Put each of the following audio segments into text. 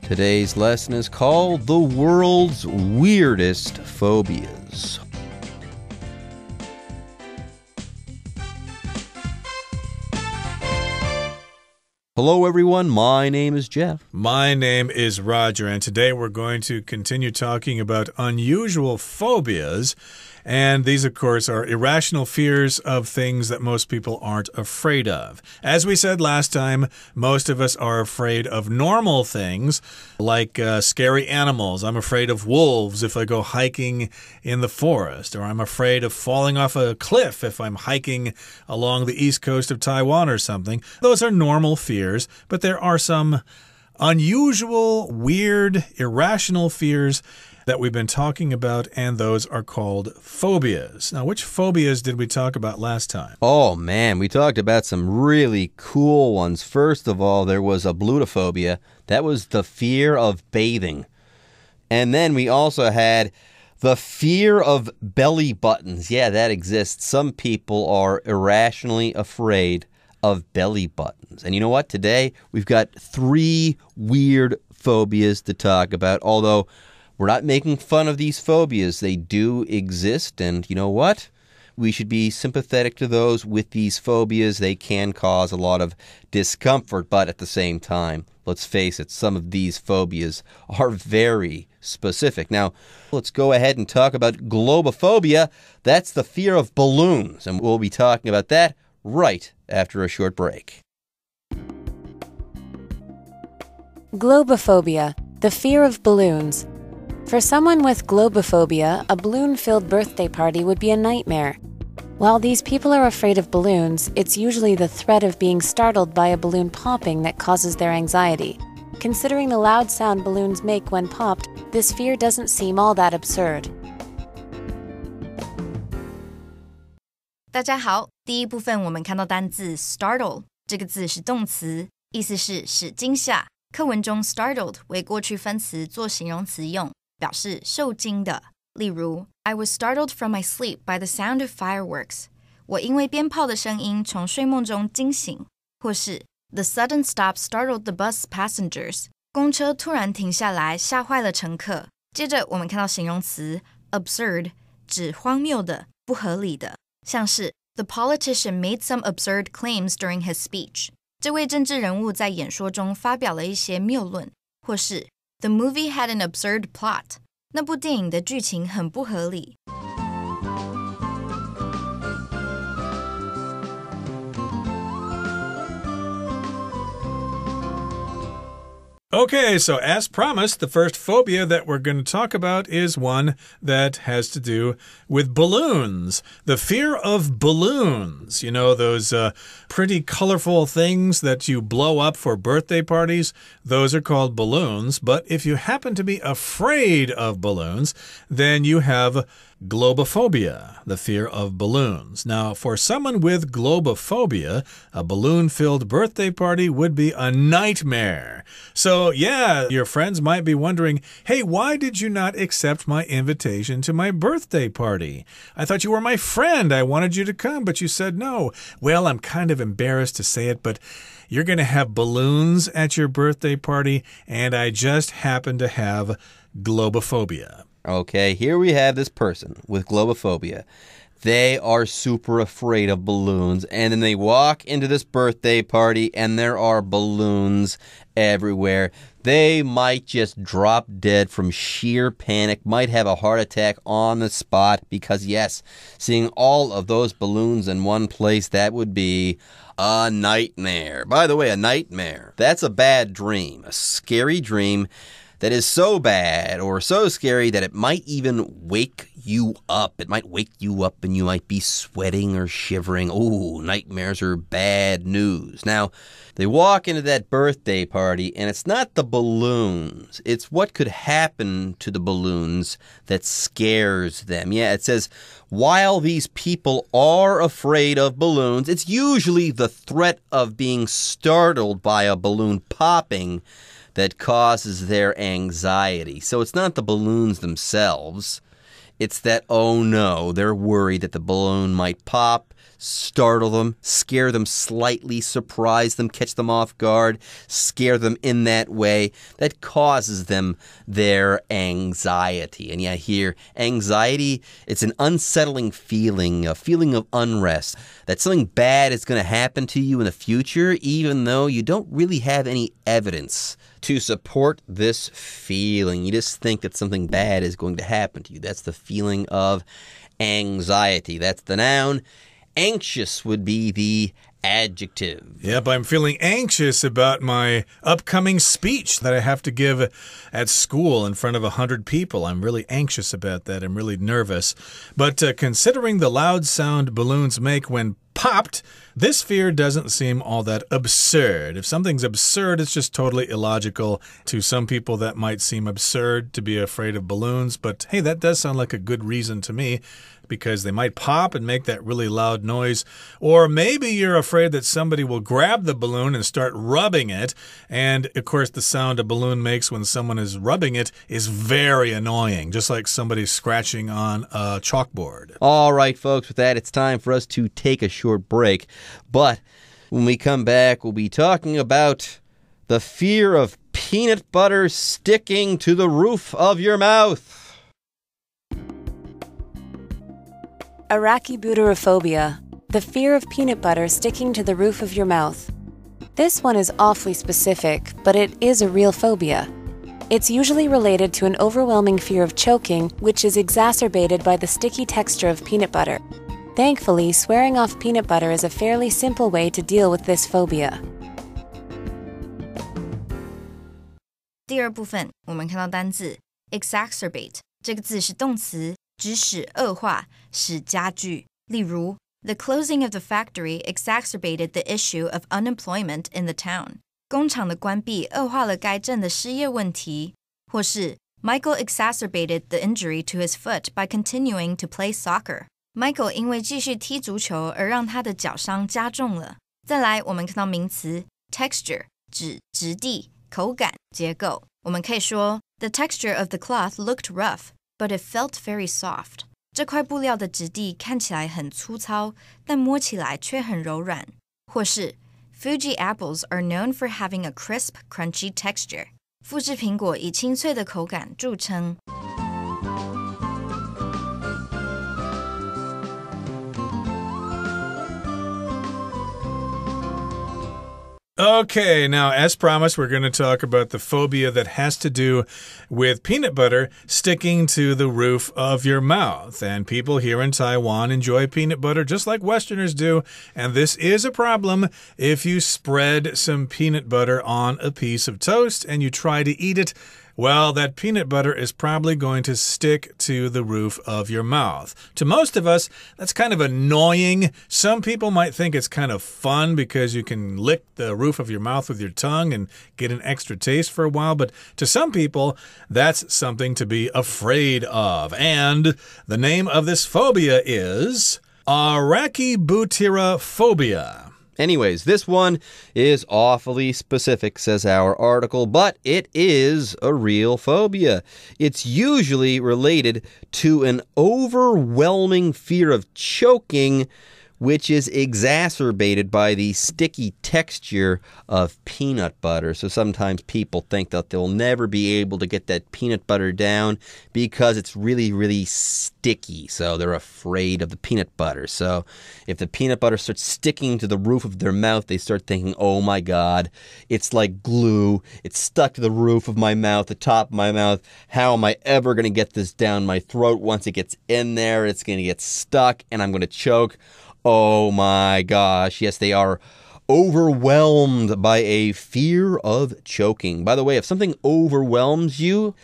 Today's lesson is called The World's Weirdest Phobias. Hello everyone, my name is Jeff. My name is Roger, and today we're going to continue talking about unusual phobias. And these, of course, are irrational fears of things that most people aren't afraid of. As we said last time, most of us are afraid of normal things, like scary animals. I'm afraid of wolves if I go hiking in the forest, or I'm afraid of falling off a cliff if I'm hiking along the east coast of Taiwan or something. Those are normal fears, but there are some unusual, weird, irrational fears that we've been talking about, and those are called phobias. Now, which phobias did we talk about last time? Oh, man, we talked about some really cool ones. First of all, there was ablutophobia. That was the fear of bathing. And then we also had the fear of belly buttons. Yeah, that exists. Some people are irrationally afraid of belly buttons. And you know what? Today, we've got 3 weird phobias to talk about, although we're not making fun of these phobias. They do exist, and you know what? We should be sympathetic to those with these phobias. They can cause a lot of discomfort, but at the same time, let's face it, some of these phobias are very specific. Now, let's go ahead and talk about globophobia. That's the fear of balloons, and we'll be talking about that right after a short break. Globophobia, the fear of balloons. For someone with globophobia, a balloon-filled birthday party would be a nightmare. While these people are afraid of balloons, it's usually the threat of being startled by a balloon popping that causes their anxiety. Considering the loud sound balloons make when popped, this fear doesn't seem all that absurd. 大家好，第一部分我们看到单字 startle 这个字是动词，意思是使惊吓。课文中 startled 为过去分词做形容词用，表示受惊的。例如 I was startled from my sleep by the sound of fireworks. 我因为鞭炮的声音从睡梦中惊醒。或是 The sudden stop startled the bus passengers. 公车突然停下来，吓坏了乘客。接着我们看到形容词 absurd 指荒谬的、不合理的，像是 The politician made some absurd claims during his speech. 这位政治人物在演说中发表了一些谬论。或是 The movie had an absurd plot. 那部电影的剧情很不合理。Okay, so as promised, the first phobia that we're going to talk about is one that has to do with balloons. The fear of balloons. You know, those pretty colorful things that you blow up for birthday parties? Those are called balloons. But if you happen to be afraid of balloons, then you have globophobia, the fear of balloons. Now, for someone with globophobia, a balloon-filled birthday party would be a nightmare. So, yeah, your friends might be wondering, hey, why did you not accept my invitation to my birthday party? I thought you were my friend. I wanted you to come, but you said no. Well, I'm kind of embarrassed to say it, but you're going to have balloons at your birthday party, and I just happen to have globophobia. Okay, here we have this person with globophobia. They are super afraid of balloons, and then they walk into this birthday party, and there are balloons everywhere. They might just drop dead from sheer panic, might have a heart attack on the spot, because yes, seeing all of those balloons in one place, that would be a nightmare. By the way, a nightmare, that's a bad dream, a scary dream that is so bad or so scary that it might even wake you up. It might wake you up and you might be sweating or shivering. Ooh, nightmares are bad news. Now, they walk into that birthday party and it's not the balloons. It's what could happen to the balloons that scares them. Yeah, it says, while these people are afraid of balloons, it's usually the threat of being startled by a balloon popping that causes their anxiety. So it's not the balloons themselves. It's that, oh no, they're worried that the balloon might pop, startle them, scare them slightly, surprise them, catch them off guard, scare them in that way. That causes them their anxiety. And yeah, here, anxiety, it's an unsettling feeling, a feeling of unrest, that something bad is going to happen to you in the future, even though you don't really have any evidence to support this feeling. You just think that something bad is going to happen to you. That's the feeling of anxiety. That's the noun. Anxious would be the adjective. Yep, I'm feeling anxious about my upcoming speech that I have to give at school in front of 100 people. I'm really anxious about that. I'm really nervous. But considering the loud sound balloons make when popped, this fear doesn't seem all that absurd. If something's absurd, it's just totally illogical. To some people, that might seem absurd to be afraid of balloons, but hey, that does sound like a good reason to me, because they might pop and make that really loud noise. Or maybe you're afraid that somebody will grab the balloon and start rubbing it. And, of course, the sound a balloon makes when someone is rubbing it is very annoying, just like somebody scratching on a chalkboard. All right, folks, with that, it's time for us to take a short break. But when we come back, we'll be talking about the fear of peanut butter sticking to the roof of your mouth. Arachibutyrophobia, the fear of peanut butter sticking to the roof of your mouth. This one is awfully specific, but it is a real phobia. It's usually related to an overwhelming fear of choking, which is exacerbated by the sticky texture of peanut butter. Thankfully, swearing off peanut butter is a fairly simple way to deal with this phobia. 第二部分，我们看到单字 exacerbate 这个字是动词，指使恶化，使加剧。例如 The closing of the factory exacerbated the issue of unemployment in the town. 工厂的关闭恶化了该镇的失业问题。或是 Michael exacerbated the injury to his foot by continuing to play soccer. Michael 因为继续踢足球而让他的脚伤加重了。再来，我们看到名词 texture 指质地、口感、结构。我们可以说 The texture of the cloth looked rough, but it felt very soft. 这块布料的质地看起来很粗糙，但摸起来却很柔软。或是 Fuji apples are known for having a crisp, crunchy texture. 富士苹果以清脆的口感著称。Okay, now, as promised, we're going to talk about the phobia that has to do with peanut butter sticking to the roof of your mouth. And people here in Taiwan enjoy peanut butter just like Westerners do. And this is a problem if you spread some peanut butter on a piece of toast and you try to eat it. Well, that peanut butter is probably going to stick to the roof of your mouth. To most of us, that's kind of annoying. Some people might think it's kind of fun because you can lick the roof of your mouth with your tongue and get an extra taste for a while. But to some people, that's something to be afraid of. And the name of this phobia is arachibutyrophobia. Anyways, this one is awfully specific, says our article, but it is a real phobia. It's usually related to an overwhelming fear of choking, which is exacerbated by the sticky texture of peanut butter. So sometimes people think that they'll never be able to get that peanut butter down because it's really, really sticky. So they're afraid of the peanut butter. So if the peanut butter starts sticking to the roof of their mouth, they start thinking, oh my God, it's like glue. It's stuck to the roof of my mouth, the top of my mouth. How am I ever going to get this down my throat? Once it gets in there, it's going to get stuck and I'm going to choke. Oh my gosh, yes, they are overwhelmed by a fear of choking. By the way, if something overwhelms you,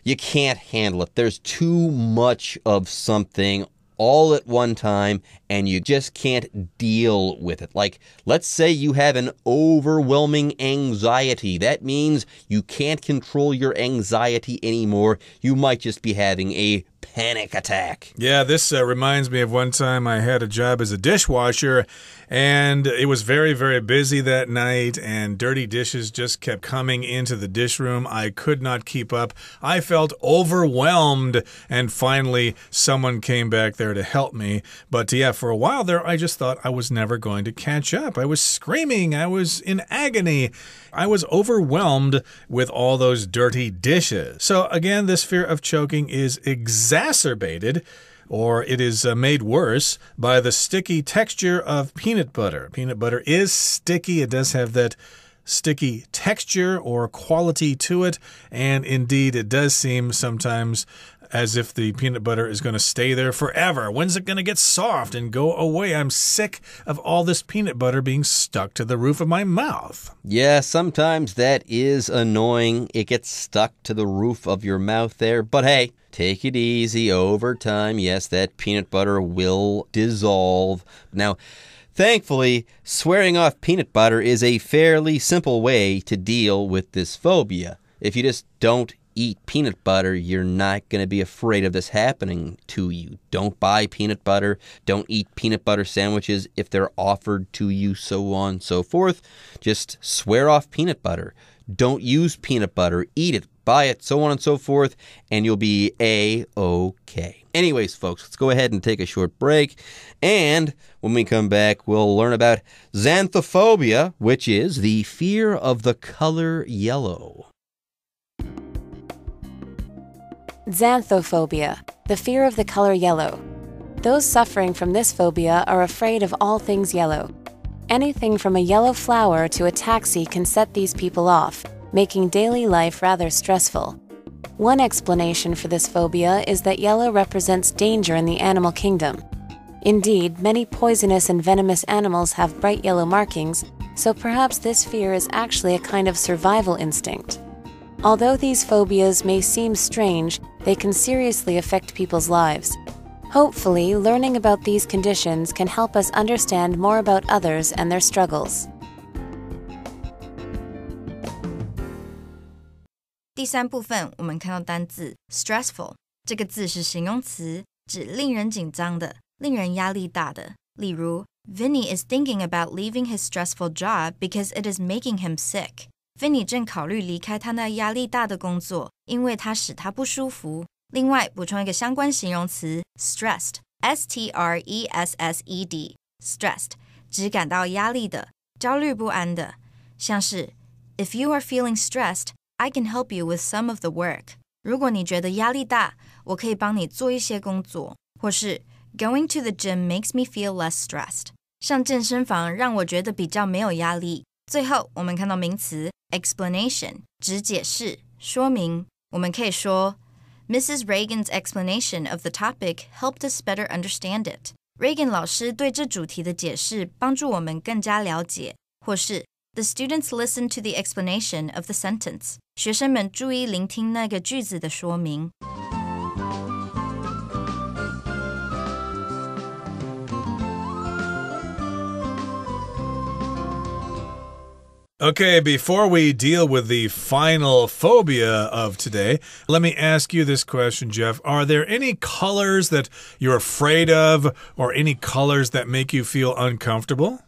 you can't handle it. There's too much of something all at one time, and you just can't deal with it. Like, let's say you have an overwhelming anxiety. That means you can't control your anxiety anymore. You might just be having a panic attack. Yeah, this reminds me of one time I had a job as a dishwasher, and it was very, very busy that night, and dirty dishes just kept coming into the dish room. I could not keep up. I felt overwhelmed, and finally someone came back there to help me. But yeah, for a while there, I just thought I was never going to catch up. I was screaming. I was in agony. I was overwhelmed with all those dirty dishes. So again, this fear of choking is exacerbated, or it is made worse by the sticky texture of peanut butter. Peanut butter is sticky. It does have that sticky texture or quality to it, and indeed it does seem sometimes as if the peanut butter is going to stay there forever. When's it going to get soft and go away? I'm sick of all this peanut butter being stuck to the roof of my mouth. Yeah, sometimes that is annoying. It gets stuck to the roof of your mouth there. But hey, take it easy. Over time, yes, that peanut butter will dissolve. Now, thankfully, swearing off peanut butter is a fairly simple way to deal with this phobia. If you just don't eat peanut butter, you're not going to be afraid of this happening to you. Don't buy peanut butter. Don't eat peanut butter sandwiches if they're offered to you, so on and so forth. Just swear off peanut butter. Don't use peanut butter. Eat it. Buy it, so on and so forth, and you'll be A-okay. Anyways, folks, let's go ahead and take a short break. And when we come back, we'll learn about xanthophobia, which is the fear of the color yellow. Xanthophobia, the fear of the color yellow. Those suffering from this phobia are afraid of all things yellow. Anything from a yellow flower to a taxi can set these people off, making daily life rather stressful. One explanation for this phobia is that yellow represents danger in the animal kingdom. Indeed, many poisonous and venomous animals have bright yellow markings, so perhaps this fear is actually a kind of survival instinct. Although these phobias may seem strange, they can seriously affect people's lives. Hopefully, learning about these conditions can help us understand more about others and their struggles. 第三部分，我们看到单字 stressful 这个字是形容词，指令人紧张的、令人压力大的。例如 Vinny is thinking about leaving his stressful job because it is making him sick. Vinny 正考虑离开他那压力大的工作，因为它使他不舒服。另外，补充一个相关形容词 stressed, S-T-R-E-S-S-E-D, stressed 指感到压力的、焦虑不安的，像是 If you are feeling stressed, I can help you with some of the work. 如果你觉得压力大，我可以帮你做一些工作。或是 Going to the gym makes me feel less stressed. 上健身房让我觉得比较没有压力。最后，我们看到名词 explanation 指解释、说明。我们可以说 Mrs. Reagan's explanation of the topic helped us better understand it. Reagan 老师对这主题的解释帮助我们更加了解。或是 The students listened to the explanation of the sentence. 学生们注意聆听那个句子的说明。Okay, before we deal with the final phobia of today, let me ask you this question, Jeff. Are there any colors that you're afraid of or any colors that make you feel uncomfortable?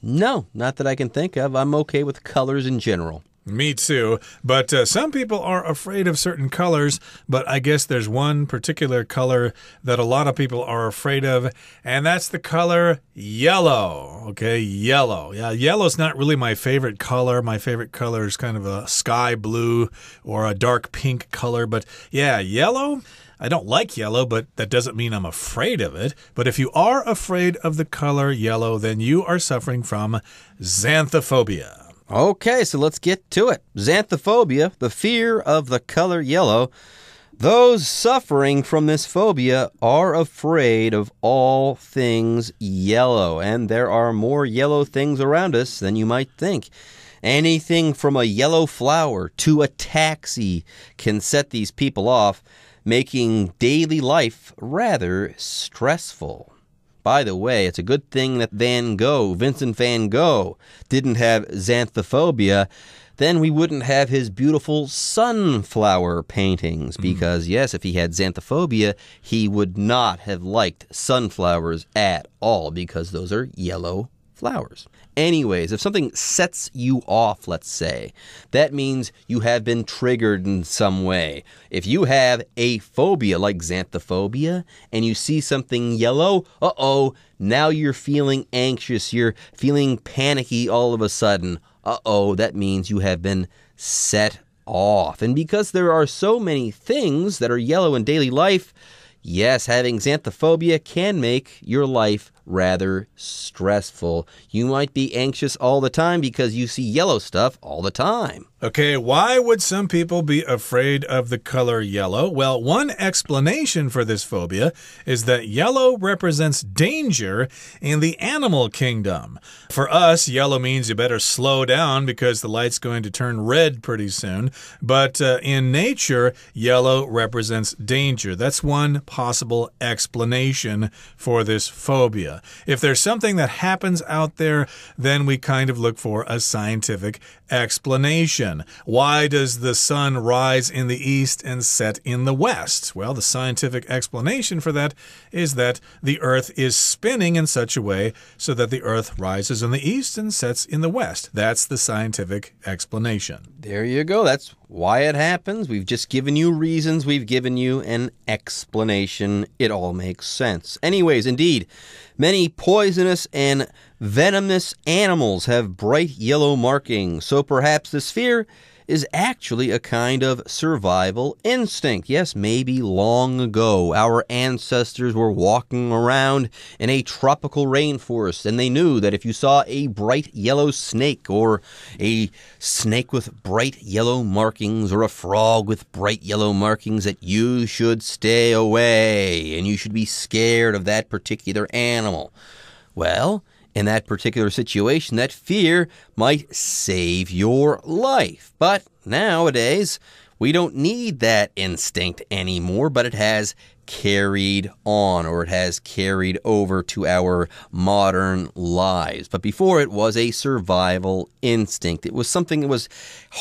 No, not that I can think of. I'm okay with colors in general. Me too, but some people are afraid of certain colors, but I guess there's one particular color that a lot of people are afraid of, and that's the color yellow. Okay, yellow. Yeah, yellow's not really my favorite color. My favorite color is kind of a sky blue or a dark pink color, but yeah, yellow. I don't like yellow, but that doesn't mean I'm afraid of it. But if you are afraid of the color yellow, then you are suffering from xanthophobia. Okay, so let's get to it. Xanthophobia, the fear of the color yellow. Those suffering from this phobia are afraid of all things yellow, and there are more yellow things around us than you might think. Anything from a yellow flower to a taxi can set these people off, making daily life rather stressful. By the way, it's a good thing that Vincent van Gogh, didn't have xanthophobia. Then we wouldn't have his beautiful sunflower paintings because, yes, if he had xanthophobia, he would not have liked sunflowers at all because those are yellow flowers. Anyways, if something sets you off, let's say, that means you have been triggered in some way. If you have a phobia like xanthophobia and you see something yellow, now you're feeling anxious, you're feeling panicky all of a sudden. That means you have been set off. And because there are so many things that are yellow in daily life, yes, having xanthophobia can make your life rather stressful. You might be anxious all the time because you see yellow stuff all the time. Okay, why would some people be afraid of the color yellow? Well, one explanation for this phobia is that yellow represents danger in the animal kingdom. For us, yellow means you better slow down because the light's going to turn red pretty soon. But in nature, yellow represents danger. That's one possible explanation for this phobia. If there's something that happens out there, then we kind of look for a scientific explanation. Why does the sun rise in the east and set in the west? Well, the scientific explanation for that is that the earth is spinning in such a way so that the earth rises in the east and sets in the west. That's the scientific explanation. There you go. That's why it happens. We've just given you reasons. We've given you an explanation. It all makes sense. Anyways, indeed, many poisonous and venomous animals have bright yellow markings. So perhaps this fear is actually a kind of survival instinct. Yes, maybe long ago, our ancestors were walking around in a tropical rainforest, and they knew that if you saw a bright yellow snake, or a snake with bright yellow markings, or a frog with bright yellow markings, that you should stay away, and you should be scared of that particular animal. Well, in that particular situation, that fear might save your life. But nowadays, we don't need that instinct anymore, but it has carried on, or it has carried over to our modern lives. But before, it was a survival instinct. It was something that was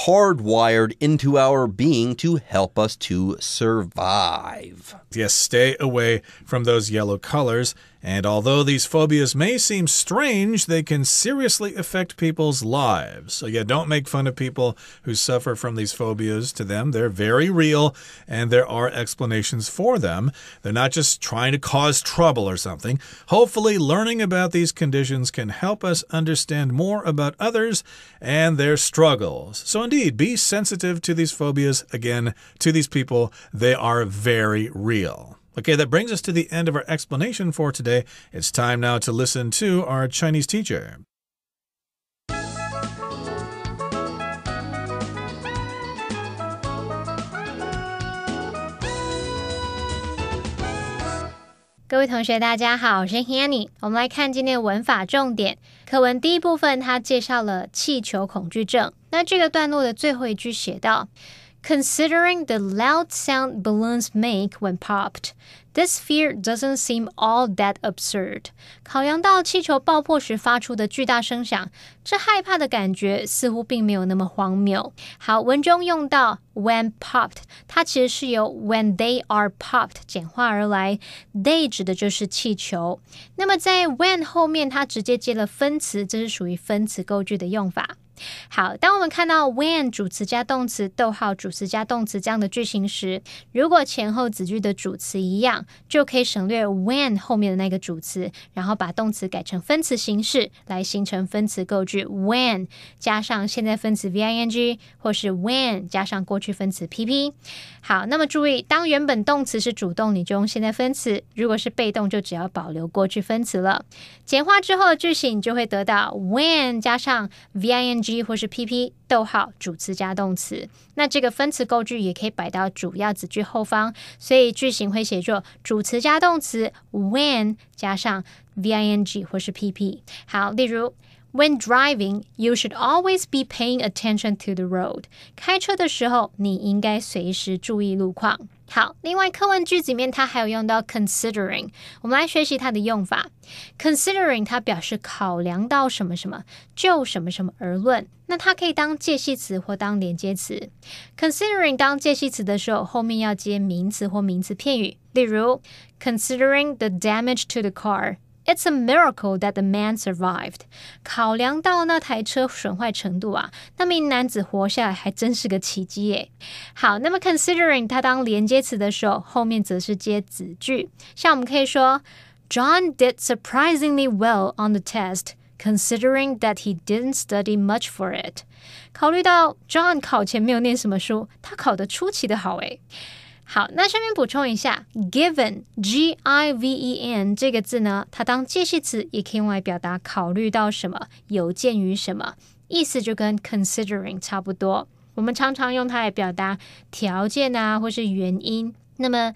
hardwired into our being to help us to survive. Yes, stay away from those yellow colors. And although these phobias may seem strange, they can seriously affect people's lives. So yeah, don't make fun of people who suffer from these phobias. To them, they're very real, and there are explanations for them. They're not just trying to cause trouble or something. Hopefully, learning about these conditions can help us understand more about others and their struggles. So indeed, be sensitive to these phobias. Again, to these people, they are very real. Okay, that brings us to the end of our explanation for today. It's time now to listen to our Chinese teacher. 各位同学大家好，我是 Hanny。 我们来看今天的文法重点。课文第一部分它介绍了气球恐惧症。那这个段落的最后一句写道Considering the loud sound balloons make when popped, this fear doesn't seem all that absurd. 考量到气球爆破时发出的巨大声响，这害怕的感觉似乎并没有那么荒谬。好，文中用到 when popped， 它其实是由 when they are popped 简化而来。they 指的就是气球。那么在 when 后面，它直接接了分词，这是属于分词构句的用法。好，当我们看到 when 主词加动词，逗号主词加动词这样的句型时，如果前后子句的主词一样，就可以省略 when 后面的那个主词，然后把动词改成分词形式，来形成分词构句 when 加上现在分词 VING， 或是 when 加上过去分词 PP。 好，那么注意，当原本动词是主动，你就用现在分词；如果是被动，就只要保留过去分词了。简化之后的句型，你就会得到 when 加上 VING或是 PP， 逗号主词加动词。那这个分词构句也可以摆到主要子句后方，所以句型会写作主词加动词 when 加上 VING 或是 PP。 好，例如 When driving, you should always be paying attention to the road. 开车的时候，你应该随时注意路况。好，另外课文句子里面它还有用到 considering， 我们来学习它的用法。considering 它表示考量到什么什么，就什么什么而论。那它可以当介系词或当连接词。considering 当介系词的时候，后面要接名词或名词片语。例如 considering the damage to the car.It's a miracle that the man survived. 考量到那台车损坏程度啊，那名男子活下来还真是个奇迹耶。好，那么 considering 它当连接词的时候，后面则是接子句。像我们可以说 John did surprisingly well on the test, considering that he didn't study much for it. 考虑到 John 考前没有念什么书，他考得出奇的好耶。好，那下面补充一下 given, G-I-V-E-N 这个字呢，它当介系词也可以用来表达考虑到什么，有鉴于什么，意思就跟 considering 差不多。我们常常用它来表达条件啊，或是原因。那么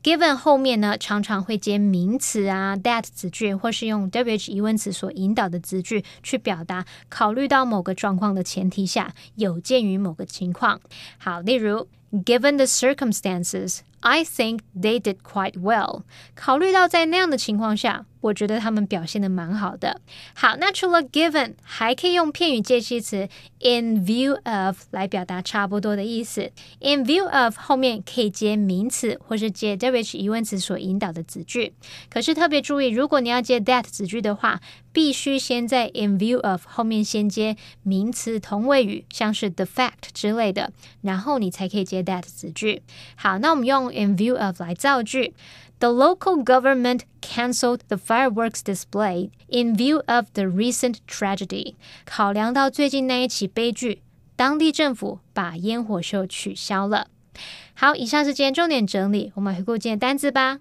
given 后面呢，常常会接名词啊 that 子句，或是用 WH 疑问词所引导的子句去表达考虑到某个状况的前提下，有鉴于某个情况。好，例如Given the circumstances, I think they did quite well. 考虑到在那样的情况下，我觉得他们表现得蛮好的。好，那除了 given， 还可以用片语介系词 in view of 来表达差不多的意思。in view of 后面可以接名词或是接 WH 疑问词所引导的子句。可是特别注意，如果你要接 that 子句的话，必须先在 in view of 后面先接名词同位语，像是 the fact 之类的，然后你才可以接 that 子句。好，那我们用 in view of 来造句。The local government canceled the fireworks display in view of the recent tragedy. 考量到最近那一起悲剧，当地政府把烟火秀取消了。好，以上是今天重点整理，我们回顾今天单字吧。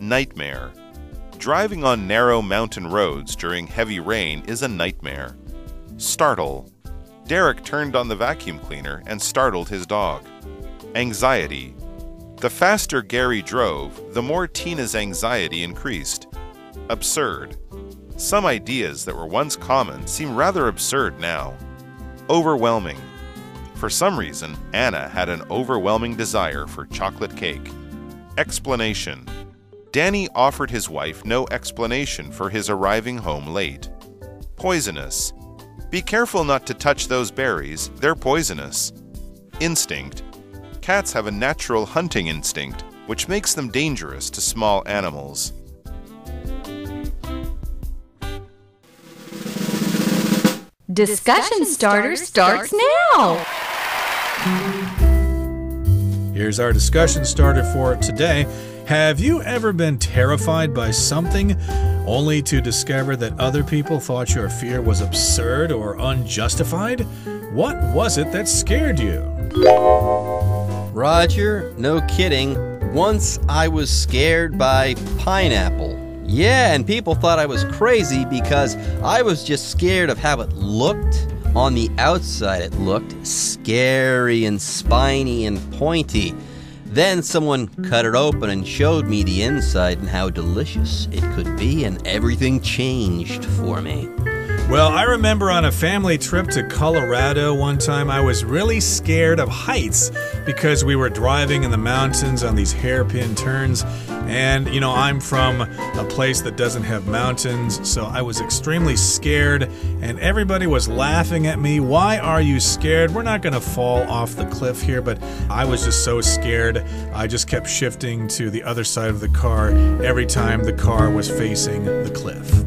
Nightmare. Driving on narrow mountain roads during heavy rain is a nightmare. Startle. Derek turned on the vacuum cleaner and startled his dog. Anxiety. The faster Gary drove, the more Tina's anxiety increased. Absurd. Some ideas that were once common seem rather absurd now. Overwhelming. For some reason, Anna had an overwhelming desire for chocolate cake. Explanation. Danny offered his wife no explanation for his arriving home late. Poisonous. Be careful not to touch those berries, they're poisonous. Instinct. Cats have a natural hunting instinct, which makes them dangerous to small animals. Discussion Starter starts now! Here's our discussion starter for today. Have you ever been terrified by something only to discover that other people thought your fear was absurd or unjustified? What was it that scared you? Roger, no kidding. Once I was scared by pineapple. Yeah, and people thought I was crazy because I was just scared of how it looked. On the outside, it looked scary and spiny and pointy. Then someone cut it open and showed me the inside and how delicious it could be, and everything changed for me. Well, I remember on a family trip to Colorado one time, I was really scared of heights because we were driving in the mountains on these hairpin turns. And, you know, I'm from a place that doesn't have mountains, so I was extremely scared, and everybody was laughing at me. Why are you scared? We're not going to fall off the cliff here, but I was just so scared. I just kept shifting to the other side of the car every time the car was facing the cliff.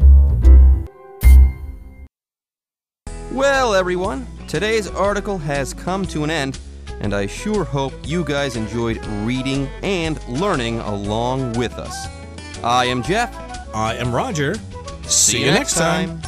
Well, everyone, today's article has come to an end, and I sure hope you guys enjoyed reading and learning along with us. I am Jeff. I am Roger. See you next time.